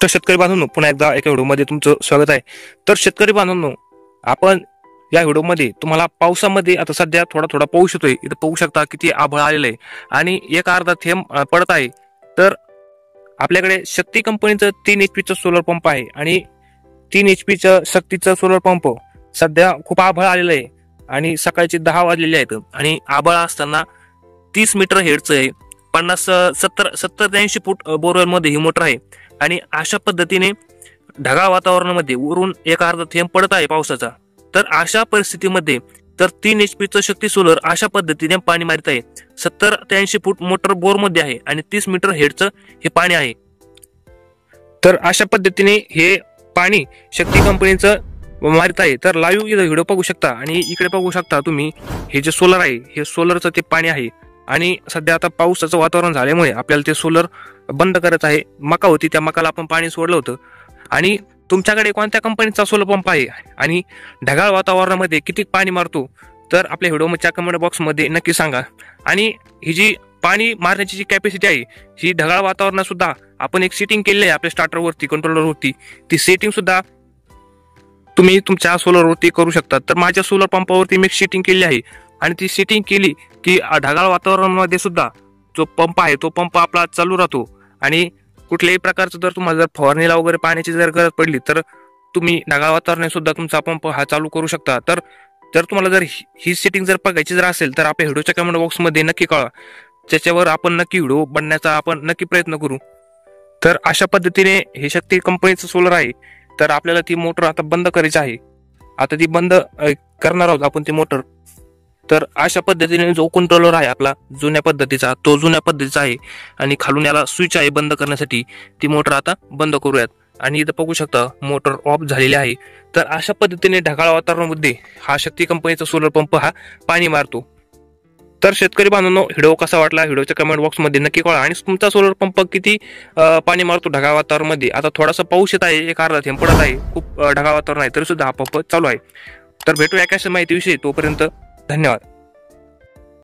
तर शेतकरी बांधवांनो, पुन्हा एकदा एका व्हिडिओमध्ये तुमचं स्वागत आहे। तर शेतकरी बांधवांनो, आपण या व्हिडिओमध्ये तुम्हाला पावसामध्ये आता सध्या थोडा थोडा पाऊस येतोय। इथं पाहू शकता किती आभाळ आलेलं आहे आणि एक अर्धा थेंब पडत आहे। तर आपल्याकडे शक्ती कंपनीचं 3 HP सोलर पंप आहे आणि 3 HP शक्तीचं सोलर पंप सध्या खूप आभाळ आलेलं आहे आणि सकाळचे 10 वाजलेले आहेत आणि आभाळ असताना 30 मीटर हेडचं आहे। 70 ते 80 फूट बोरवेल मध्ये ही मोटर आहे आणि अशा पद्धतीने ढगाळ वातावरणामध्ये वरून एक अर्धा थेंब पडत आहे पावसाचा। तर अशा परिस्थितीमध्ये तर 3 HP शक्ती सोलर अशा पद्धतीने पाणी मारित आहे। 70 ते 80 फूट मोटर बोर मध्ये आहे आणि 30 मीटर हेडचं हे पाणी आहे। तर अशा पद्धतीने हे पाणी शक्ती कंपनीचं मारित आहे। तर लाईव्ह इथं व्हिडिओ बघू शकता आणि इकडे बघू शकता तुम्ही हे जे सोलर आहे हे सोलरचं ते पाणी आहे आणि सध्या आता पावसाचं वातावरण झाल्यामुळे आपल्याला ते सोलर बंद करत आहे। मका होती त्या मकाला आपण पाणी सोडलं होतं। आणि तुमच्याकडे कोणत्या कंपनीचा सोलर पंप आहे आणि ढगाळ वातावरणामध्ये किती पाणी मारतो तर आपल्या व्हिडिओच्या कमेंट बॉक्समध्ये नक्की सांगा। आणि ही जी पाणी मारण्याची जी कॅपॅसिटी आहे ही ढगाळ वातावरणात सुद्धा आपण एक सेटिंग केली आहे आपल्या स्टार्टरवरती कंट्रोलरवरती। ती सेटिंग सुद्धा तुम्ही तुमच्या सोलरवरती करू शकता। तर माझ्या सोलर पंपावरती मी सेटिंग केली आहे आणि ती सेटिंग केली की ढगाळ वातावरणामध्ये सुद्धा जो पंप आहे तो पंप आपला चालू राहतो आणि कुठल्याही प्रकारचं जर तुम्हाला जर फवारणीला वगैरे पाण्याची जर गरज पडली तर तुम्ही ढगाळ वातावरणात सुद्धा तुमचा पंप हा चालू करू शकता। तर जर तुम्हाला जर ही सेटिंग जर बघायची जर असेल तर आपल्या व्हिडिओच्या कमेंट बॉक्समध्ये नक्की कळवा, त्याच्यावर आपण नक्की व्हिडिओ बनण्याचा आपण नक्की प्रयत्न करू। तर अशा पद्धतीने हे शक्ती कंपनीचं सोलर आहे। तर आपल्याला ती मोटर आता बंद करायची आहे, आता ती बंद करणार आहोत आपण ती मोटर। तर अशा पद्धतीने जो कंट्रोलर आहे आपला जुन्या पद्धतीचा तो जुन्या पद्धतीचा आहे आणि खालून याला स्विच आहे बंद करण्यासाठी। ती मोटर आता बंद करूयात आणि इथं बघू शकता मोटर ऑफ झालेली आहे। तर अशा पद्धतीने ढगाळ वातावरणामध्ये हा शक्ती कंपनीचा सोलर पंप हा पाणी मारतो। तर शेतकरी बांधवांनो, व्हिडिओ कसा वाटला व्हिडिओच्या कमेंट बॉक्समध्ये नक्की कळवा आणि तुमचा सोलर पंप किती पाणी मारतो ढगाळ वातावरणामध्ये। आता थोडासा पाऊस येत आहे, एक अर्धा थेंब पडत आहे, खूप ढगाळ वातावरण आहे तरी सुद्धा हा पंप चालू आहे। तर भेटूया एका माहितीविषयी, तोपर्यंत धन्यवाद।